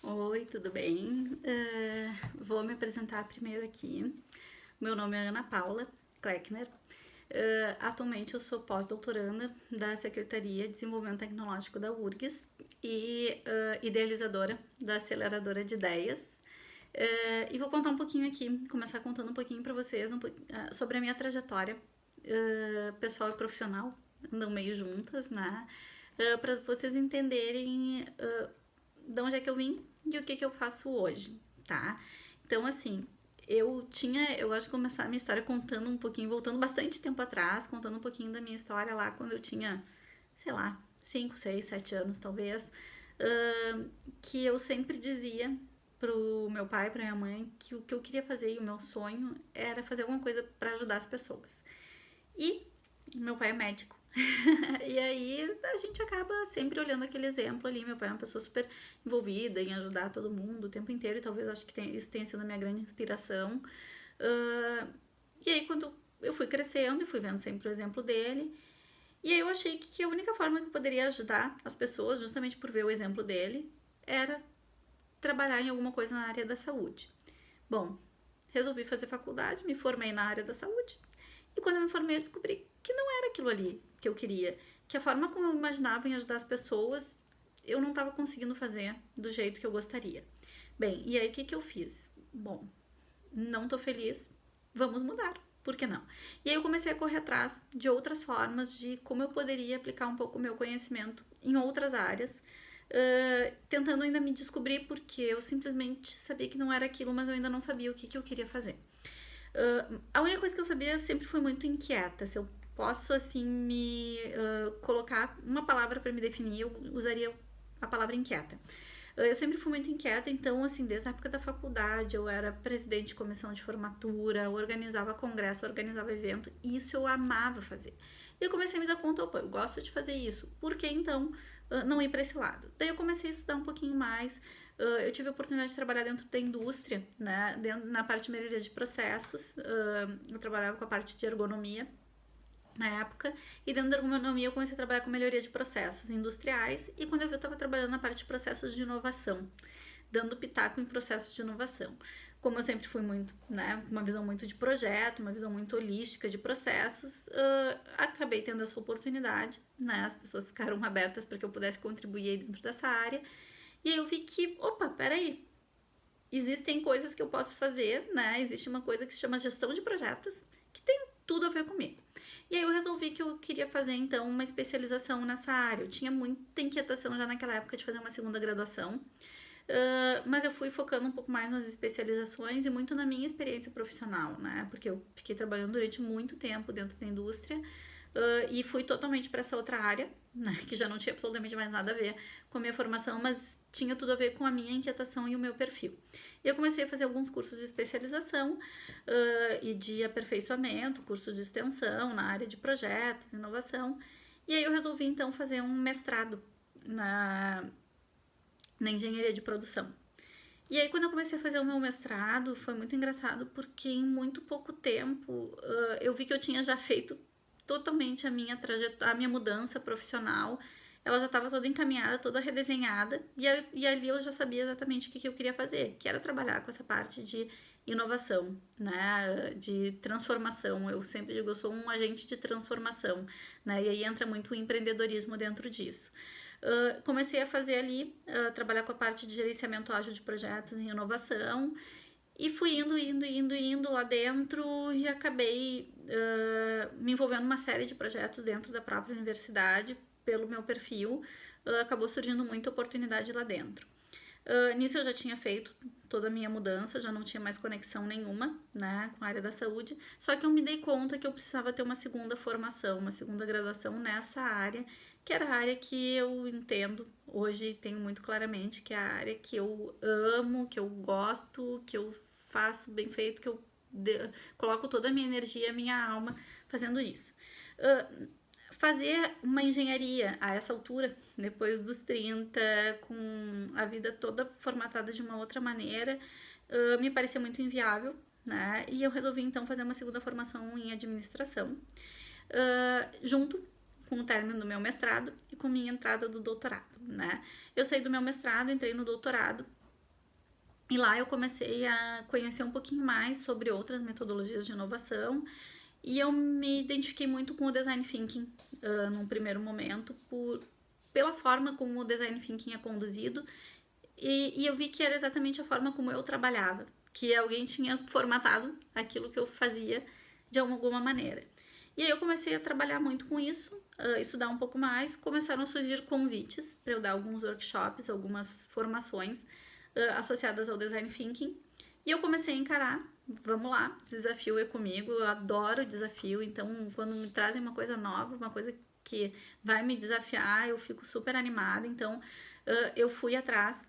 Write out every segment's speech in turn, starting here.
Oi, tudo bem? Vou me apresentar primeiro aqui. Meu nome é Ana Paula Kleckner. Atualmente eu sou pós-doutoranda da Secretaria de Desenvolvimento Tecnológico da URGS e idealizadora da Aceleradora de Ideias. E vou contar um pouquinho aqui, começar contando um pouquinho para vocês sobre a minha trajetória pessoal e profissional, andam meio juntas, né? Para vocês entenderem de onde é que eu vim e o que eu faço hoje, tá? Então, assim, eu acho que começar a minha história contando um pouquinho, voltando bastante tempo atrás, contando um pouquinho da minha história lá quando eu tinha, sei lá, 5, 6, 7 anos talvez, que eu sempre dizia pro meu pai, pra minha mãe, que o que eu queria fazer e o meu sonho era fazer alguma coisa para ajudar as pessoas. E meu pai é médico. E aí a gente acaba sempre olhando aquele exemplo ali. Meu pai é uma pessoa super envolvida em ajudar todo mundo o tempo inteiro, e talvez acho que isso tenha sido a minha grande inspiração. E aí, quando eu fui crescendo e fui vendo sempre o exemplo dele, e aí eu achei que a única forma que eu poderia ajudar as pessoas, justamente por ver o exemplo dele, era trabalhar em alguma coisa na área da saúde. Bom, resolvi fazer faculdade, me formei na área da saúde. E quando eu me formei, eu descobri que não era aquilo ali que eu queria. Que a forma como eu imaginava em ajudar as pessoas, eu não estava conseguindo fazer do jeito que eu gostaria. Bem, e aí o que eu fiz? Bom, não tô feliz, vamos mudar. Por que não? E aí eu comecei a correr atrás de outras formas de como eu poderia aplicar um pouco o meu conhecimento em outras áreas, tentando ainda me descobrir, porque eu simplesmente sabia que não era aquilo, mas eu ainda não sabia o que eu queria fazer. A única coisa que eu sabia, eu sempre fui muito inquieta. Se eu posso, assim, me colocar uma palavra para me definir, eu usaria a palavra inquieta. Eu sempre fui muito inquieta, então, assim, desde a época da faculdade, eu era presidente de comissão de formatura, organizava congresso, organizava evento, e isso eu amava fazer. E eu comecei a me dar conta, opa, eu gosto de fazer isso, por que então não ir para esse lado? Daí eu comecei a estudar um pouquinho mais, eu tive a oportunidade de trabalhar dentro da indústria, né, na parte de melhoria de processos, eu trabalhava com a parte de ergonomia na época, e dentro da ergonomia eu comecei a trabalhar com melhoria de processos industriais, e quando eu vi eu estava trabalhando na parte de processos de inovação, dando pitaco em processos de inovação. Como eu sempre fui muito, né, uma visão muito de projeto, uma visão muito holística de processos, acabei tendo essa oportunidade, né, as pessoas ficaram abertas para que eu pudesse contribuir aí dentro dessa área, e aí eu vi que, opa, peraí, existem coisas que eu posso fazer, né? Existe uma coisa que se chama gestão de projetos, que tem tudo a ver comigo. E aí eu resolvi que eu queria fazer, então, uma especialização nessa área. Eu tinha muita inquietação já naquela época de fazer uma segunda graduação, mas eu fui focando um pouco mais nas especializações e muito na minha experiência profissional, né? Porque eu fiquei trabalhando durante muito tempo dentro da indústria, e fui totalmente para essa outra área, né? Que já não tinha absolutamente mais nada a ver com a minha formação, mas tinha tudo a ver com a minha inquietação e o meu perfil. E eu comecei a fazer alguns cursos de especialização e de aperfeiçoamento, cursos de extensão na área de projetos, inovação. E aí eu resolvi então fazer um mestrado na engenharia de produção. E aí, quando eu comecei a fazer o meu mestrado, foi muito engraçado porque em muito pouco tempo eu vi que eu tinha já feito totalmente a minha mudança profissional. Ela já estava toda encaminhada, toda redesenhada, e ali eu já sabia exatamente o que eu queria fazer, que era trabalhar com essa parte de inovação, né, de transformação. Eu sempre digo, eu sou um agente de transformação, né, e aí entra muito o empreendedorismo dentro disso. Comecei a fazer ali, trabalhar com a parte de gerenciamento ágil de projetos em inovação, e fui indo lá dentro e acabei me envolvendo numa série de projetos dentro da própria universidade, pelo meu perfil, acabou surgindo muita oportunidade lá dentro. Nisso eu já tinha feito toda a minha mudança, já não tinha mais conexão nenhuma, né, com a área da saúde, só que eu me dei conta que eu precisava ter uma segunda formação, uma segunda graduação nessa área, que era a área que eu entendo hoje, tenho muito claramente, que é a área que eu amo, que eu gosto, que eu faço bem feito, que eu coloco toda a minha energia, a minha alma fazendo isso. Fazer uma engenharia a essa altura, depois dos 30, com a vida toda formatada de uma outra maneira, me parecia muito inviável, né? E eu resolvi então fazer uma segunda formação em administração, junto com o término do meu mestrado e com minha entrada do doutorado, né? Eu saí do meu mestrado, entrei no doutorado, E lá eu comecei a conhecer um pouquinho mais sobre outras metodologias de inovação e eu me identifiquei muito com o Design Thinking num primeiro momento, pela forma como o Design Thinking é conduzido e eu vi que era exatamente a forma como eu trabalhava, que alguém tinha formatado aquilo que eu fazia de alguma maneira. E aí eu comecei a trabalhar muito com isso, estudar um pouco mais, começaram a surgir convites para eu dar alguns workshops, algumas formações associadas ao Design Thinking. E eu comecei a encarar, vamos lá, desafio é comigo, eu adoro desafio, então quando me trazem uma coisa nova, uma coisa que vai me desafiar, eu fico super animada, então eu fui atrás,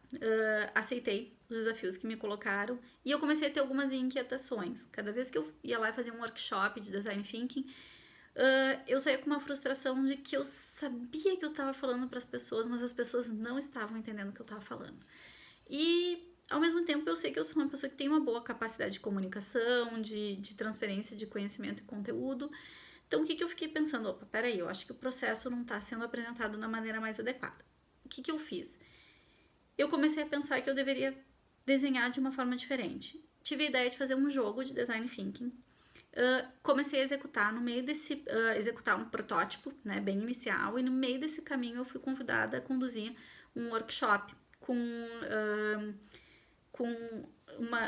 aceitei os desafios que me colocaram e eu comecei a ter algumas inquietações. Cada vez que eu ia lá e fazia um workshop de Design Thinking, eu saía com uma frustração de que eu sabia que eu estava falando para as pessoas, mas as pessoas não estavam entendendo o que eu estava falando. E ao mesmo tempo eu sei que eu sou uma pessoa que tem uma boa capacidade de comunicação, de transferência de conhecimento e conteúdo. Então o que eu fiquei pensando? Opa, peraí, eu acho que o processo não está sendo apresentado da maneira mais adequada. O que eu fiz? Eu comecei a pensar que eu deveria desenhar de uma forma diferente. Tive a ideia de fazer um jogo de design thinking. Comecei a executar executar um protótipo, né, bem inicial, e no meio desse caminho eu fui convidada a conduzir um workshop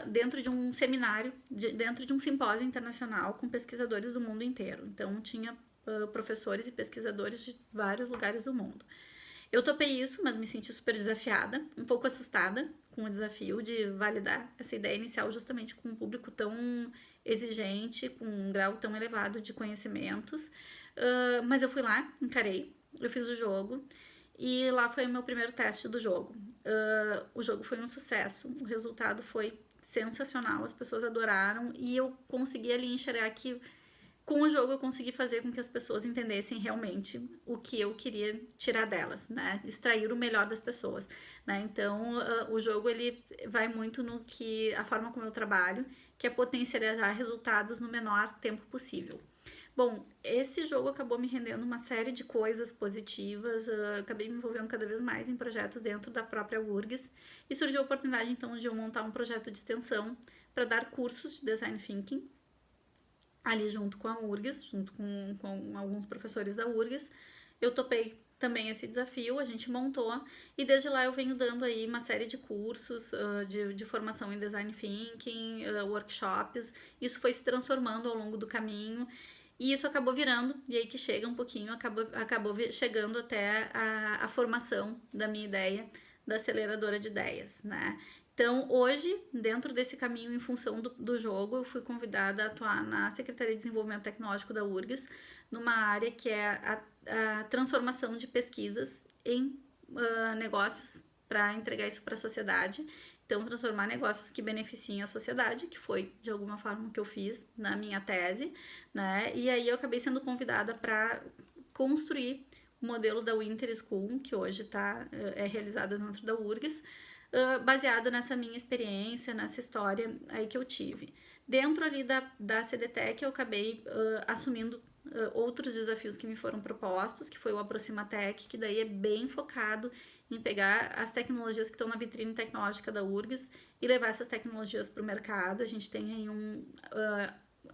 dentro de um seminário, dentro de um simpósio internacional com pesquisadores do mundo inteiro. Então tinha professores e pesquisadores de vários lugares do mundo. Eu topei isso, mas me senti super desafiada, um pouco assustada com o desafio de validar essa ideia inicial justamente com um público tão exigente, com um grau tão elevado de conhecimentos. Mas eu fui lá, encarei, eu fiz o jogo e lá foi o meu primeiro teste do jogo. O jogo foi um sucesso, o resultado foi sensacional, as pessoas adoraram e eu consegui ali enxergar que com o jogo eu consegui fazer com que as pessoas entendessem realmente o que eu queria tirar delas, né? Extrair o melhor das pessoas, né? Então, o jogo ele vai muito no que a forma como eu trabalho, que é potencializar resultados no menor tempo possível. Bom, esse jogo acabou me rendendo uma série de coisas positivas, acabei me envolvendo cada vez mais em projetos dentro da própria URGS e surgiu a oportunidade então de eu montar um projeto de extensão para dar cursos de Design Thinking ali junto com a URGS, junto com alguns professores da URGS. Eu topei também esse desafio, a gente montou e desde lá eu venho dando aí uma série de cursos de formação em Design Thinking, workshops. Isso foi se transformando ao longo do caminho e isso acabou virando, e aí que chega um pouquinho, acabou chegando até a formação da minha ideia da aceleradora de ideias, né? Então, hoje, dentro desse caminho, em função do jogo, eu fui convidada a atuar na Secretaria de Desenvolvimento Tecnológico da URGS, numa área que é a transformação de pesquisas em negócios para entregar isso para a sociedade. Então, transformar negócios que beneficiem a sociedade, que foi, de alguma forma, o que eu fiz na minha tese, né? E aí eu acabei sendo convidada para construir o modelo da Winter School, que hoje é realizado dentro da URGS, baseado nessa minha experiência, nessa história aí que eu tive. Dentro ali da CDTEC eu acabei assumindo outros desafios que me foram propostos, que foi o Aproximatec, que daí é bem focado em pegar as tecnologias que estão na vitrine tecnológica da URGS e levar essas tecnologias para o mercado. A gente tem aí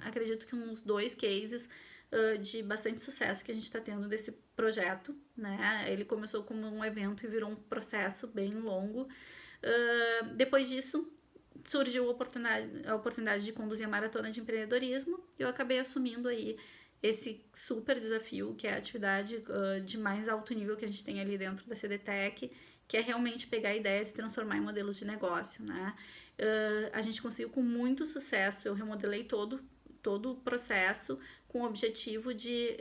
acredito que uns 2 cases de bastante sucesso que a gente está tendo desse projeto, né? Ele começou como um evento e virou um processo bem longo. Depois disso, surgiu a oportunidade de conduzir a maratona de empreendedorismo e eu acabei assumindo aí esse super desafio, que é a atividade de mais alto nível que a gente tem ali dentro da CDTEC, que é realmente pegar ideias e transformar em modelos de negócio, né? A gente conseguiu com muito sucesso, eu remodelei todo o processo com o objetivo de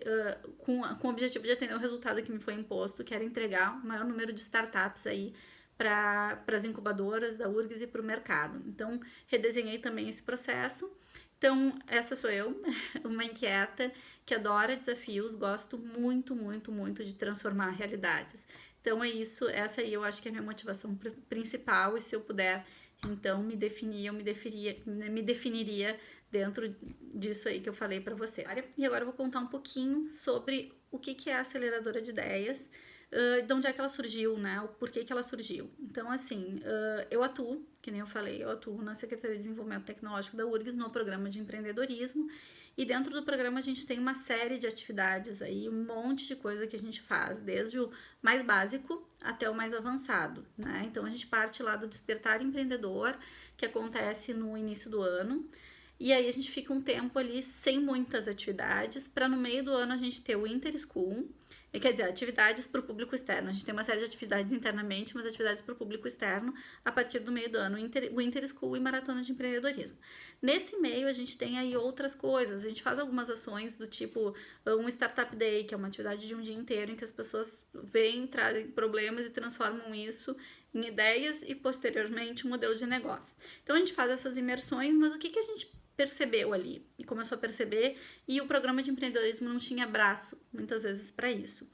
atender o resultado que me foi imposto, que era entregar o maior número de startups aí para as incubadoras da URGS e para o mercado. Então, redesenhei também esse processo. Então, essa sou eu, uma inquieta que adora desafios, gosto muito, muito, muito de transformar realidades. Então, é isso, essa aí eu acho que é a minha motivação principal e se eu puder, então, me definiria dentro disso aí que eu falei para você. E agora eu vou contar um pouquinho sobre o que é a aceleradora de ideias, de onde é que ela surgiu, né? O porquê que ela surgiu. Então, assim, eu atuo, que nem eu falei, eu atuo na Secretaria de Desenvolvimento Tecnológico da URGS no programa de empreendedorismo, e dentro do programa a gente tem uma série de atividades aí, um monte de coisa que a gente faz, desde o mais básico até o mais avançado, né? Então a gente parte lá do Despertar Empreendedor, que acontece no início do ano, e aí a gente fica um tempo ali sem muitas atividades, para no meio do ano a gente ter o Inter School, quer dizer, atividades para o público externo. A gente tem uma série de atividades internamente, mas atividades para o público externo a partir do meio do ano, o Inter School e Maratona de Empreendedorismo. Nesse meio, a gente tem aí outras coisas. A gente faz algumas ações do tipo um Startup Day, que é uma atividade de um dia inteiro em que as pessoas vêm, trazem problemas e transformam isso em ideias e, posteriormente, um modelo de negócio. Então, a gente faz essas imersões, mas o que a gente percebeu ali e começou a perceber, e o programa de empreendedorismo não tinha braço muitas vezes para isso.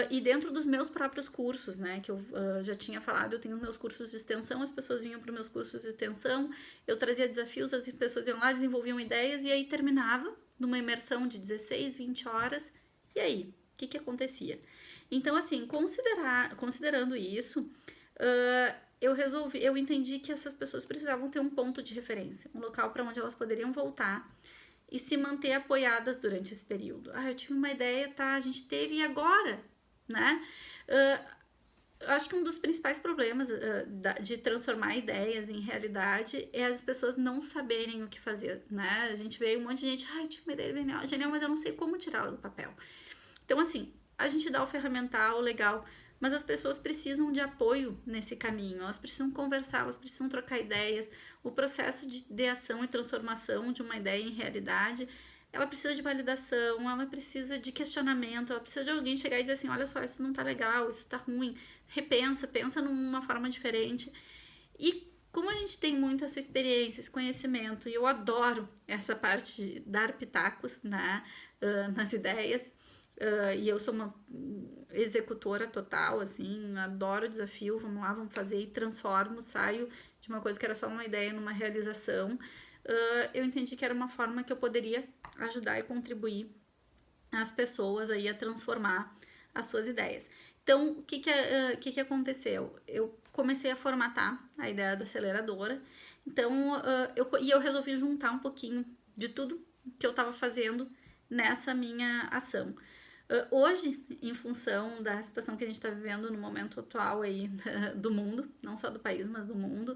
E dentro dos meus próprios cursos, né, que eu já tinha falado, eu tenho meus cursos de extensão, as pessoas vinham para os meus cursos de extensão, eu trazia desafios, as pessoas iam lá, desenvolviam ideias, e aí terminava numa imersão de 16, 20 horas, e aí, o que acontecia? Então, assim, considerando isso, eu entendi que essas pessoas precisavam ter um ponto de referência, um local para onde elas poderiam voltar e se manter apoiadas durante esse período. Eu tive uma ideia, tá? A gente teve, e agora? Né? Acho que um dos principais problemas de transformar ideias em realidade é as pessoas não saberem o que fazer, né? A gente vê um monte de gente, eu tive uma ideia genial, mas eu não sei como tirá-la do papel. Então, assim, a gente dá o ferramental legal, mas as pessoas precisam de apoio nesse caminho, elas precisam conversar, elas precisam trocar ideias. O processo de ideação e transformação de uma ideia em realidade, ela precisa de validação, ela precisa de questionamento, ela precisa de alguém chegar e dizer assim, olha só, isso não tá legal, isso tá ruim, pensa numa forma diferente. E como a gente tem muito essa experiência, esse conhecimento, e eu adoro essa parte de dar pitacos, né, nas ideias, e eu sou uma executora total, assim, adoro o desafio, vamos lá, vamos fazer, e transformo, saio de uma coisa que era só uma ideia numa realização. Eu entendi que era uma forma que eu poderia ajudar e contribuir as pessoas aí a transformar as suas ideias. Então, o que aconteceu? Eu comecei a formatar a ideia da aceleradora, então eu resolvi juntar um pouquinho de tudo que eu estava fazendo nessa minha ação. Hoje, em função da situação que a gente está vivendo no momento atual aí do mundo, não só do país, mas do mundo,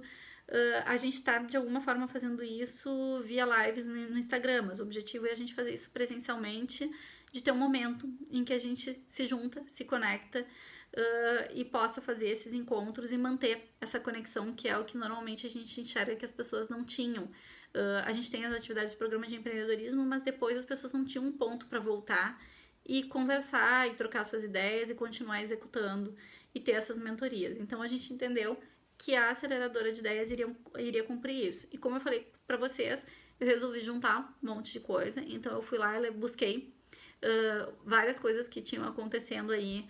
a gente está de alguma forma fazendo isso via lives no Instagram, mas o objetivo é a gente fazer isso presencialmente, de ter um momento em que a gente se junta, se conecta e possa fazer esses encontros e manter essa conexão, que é o que normalmente a gente enxerga que as pessoas não tinham. A gente tem as atividades de programa de empreendedorismo, mas depois as pessoas não tinham um ponto para voltar e conversar e trocar suas ideias e continuar executando e ter essas mentorias. Então a gente entendeu que a aceleradora de ideias iria cumprir isso. E como eu falei para vocês, eu resolvi juntar um monte de coisa. Então eu fui lá e busquei várias coisas que tinham acontecendo aí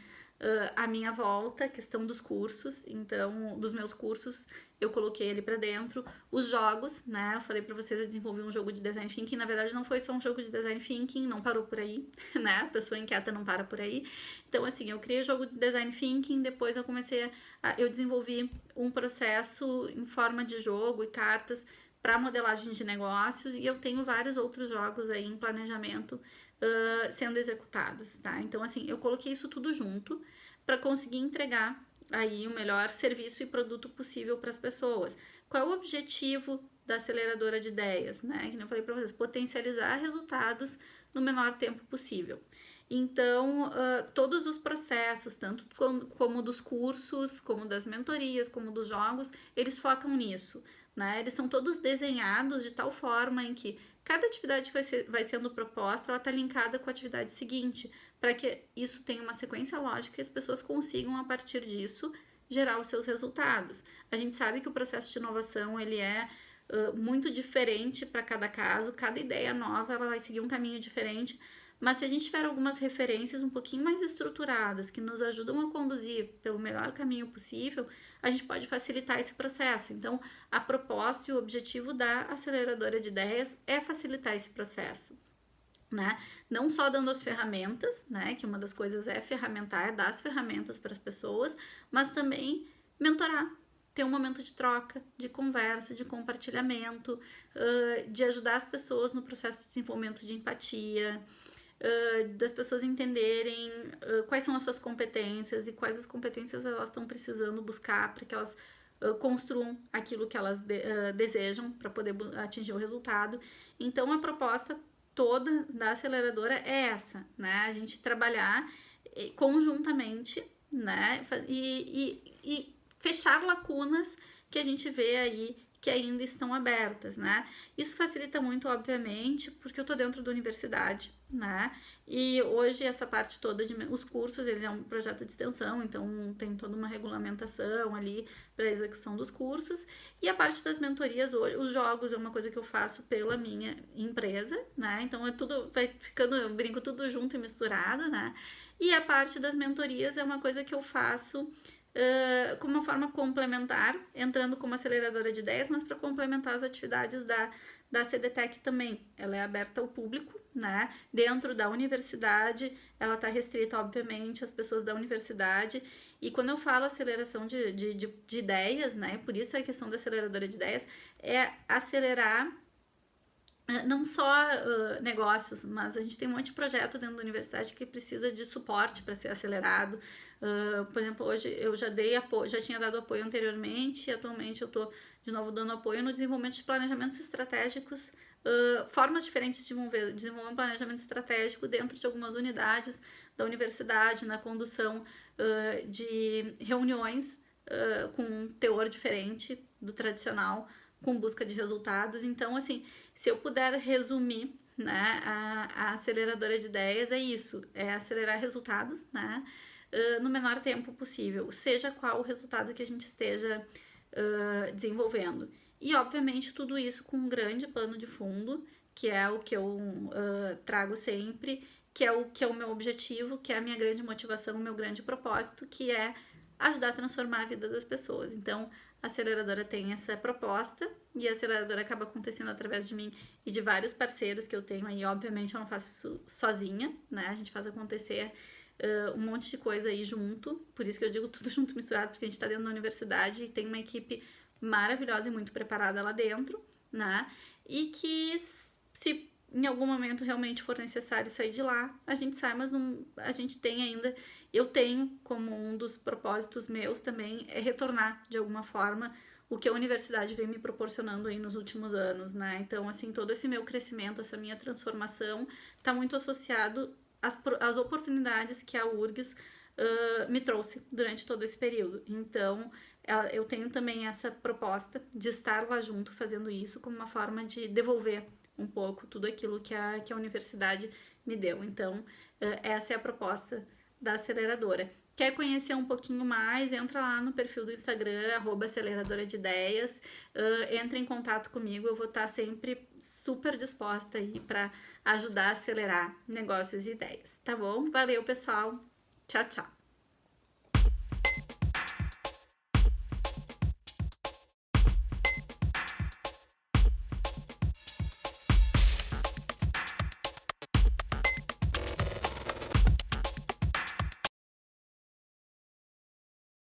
à minha volta, questão dos cursos, então, dos meus cursos, eu coloquei ali pra dentro. Os jogos, né, eu falei pra vocês, eu desenvolvi um jogo de Design Thinking, na verdade não foi só um jogo de Design Thinking, não parou por aí, né, a pessoa inquieta não para por aí. Então, assim, eu criei o jogo de Design Thinking, depois eu desenvolvi um processo em forma de jogo e cartas para modelagem de negócios, e eu tenho vários outros jogos aí em planejamento sendo executados, tá? Então, assim, eu coloquei isso tudo junto para conseguir entregar aí o melhor serviço e produto possível para as pessoas. Qual é o objetivo da aceleradora de ideias, né? Que eu falei para vocês, potencializar resultados no menor tempo possível. Então, todos os processos, tanto como dos cursos, como das mentorias, como dos jogos, eles focam nisso, né? Eles são todos desenhados de tal forma em que cada atividade que vai sendo proposta, ela está linkada com a atividade seguinte, para que isso tenha uma sequência lógica e as pessoas consigam, a partir disso, gerar os seus resultados. A gente sabe que o processo de inovação, ele é muito diferente para cada caso, cada ideia nova, ela vai seguir um caminho diferente, mas se a gente tiver algumas referências um pouquinho mais estruturadas, que nos ajudam a conduzir pelo melhor caminho possível, a gente pode facilitar esse processo. Então, a proposta e o objetivo da aceleradora de ideias é facilitar esse processo. né? Não só dando as ferramentas, né? Que uma das coisas é ferramentar, é dar as ferramentas para as pessoas, mas também mentorar, ter um momento de troca, de conversa, de compartilhamento, de ajudar as pessoas no processo de desenvolvimento de empatia, das pessoas entenderem quais são as suas competências e quais as competências elas estão precisando buscar para que elas construam aquilo que elas desejam para poder atingir o resultado. Então, a proposta toda da aceleradora é essa, né? A gente trabalhar conjuntamente, né? E fechar lacunas que a gente vê aí que ainda estão abertas, né? Isso facilita muito, obviamente, porque eu tô dentro da universidade, né? E hoje essa parte toda de os cursos, ele é um projeto de extensão, então tem toda uma regulamentação ali para a execução dos cursos. E a parte das mentorias hoje, os jogos é uma coisa que eu faço pela minha empresa, né? Então é tudo, vai ficando, eu brinco tudo junto e misturado, né? E a parte das mentorias é uma coisa que eu faço como uma forma complementar, entrando como aceleradora de ideias, mas para complementar as atividades da CDTEC também. Ela é aberta ao público, né? Dentro da universidade, ela está restrita, obviamente, às pessoas da universidade. E quando eu falo aceleração de ideias, né? Por isso a questão da aceleradora de ideias é acelerar não só negócios, mas a gente tem um monte de projeto dentro da universidade que precisa de suporte para ser acelerado. Por exemplo, hoje eu já dei apoio, já tinha dado apoio anteriormente, e atualmente eu estou de novo dando apoio no desenvolvimento de planejamentos estratégicos, formas diferentes de desenvolver um planejamento estratégico dentro de algumas unidades da universidade, na condução de reuniões com um teor diferente do tradicional, com busca de resultados. Então, assim, se eu puder resumir, né, a aceleradora de ideias é isso, é acelerar resultados, né, no menor tempo possível, seja qual o resultado que a gente esteja desenvolvendo. E, obviamente, tudo isso com um grande pano de fundo, que é o que eu trago sempre, que é o meu objetivo, que é a minha grande motivação, o meu grande propósito, que é ajudar a transformar a vida das pessoas. Então, a aceleradora tem essa proposta e a aceleradora acaba acontecendo através de mim e de vários parceiros que eu tenho aí. Obviamente, eu não faço isso sozinha, né? A gente faz acontecer um monte de coisa aí junto, por isso que eu digo tudo junto, misturado, porque a gente tá dentro da universidade e tem uma equipe maravilhosa e muito preparada lá dentro, né? E que se em algum momento realmente for necessário sair de lá, a gente sai, mas não, a gente tem ainda, eu tenho como um dos propósitos meus também é retornar de alguma forma o que a universidade vem me proporcionando aí nos últimos anos, né? Então, assim, todo esse meu crescimento, essa minha transformação tá muito associado às oportunidades que a URGS me trouxe durante todo esse período. Então, eu tenho também essa proposta de estar lá junto fazendo isso como uma forma de devolver um pouco tudo aquilo que a universidade me deu. Então, essa é a proposta da aceleradora. Quer conhecer um pouquinho mais? Entra lá no perfil do Instagram, @aceleradora de ideias, entra em contato comigo, eu vou estar sempre super disposta aí para ajudar a acelerar negócios e ideias, tá bom? Valeu, pessoal! Tchau, tchau!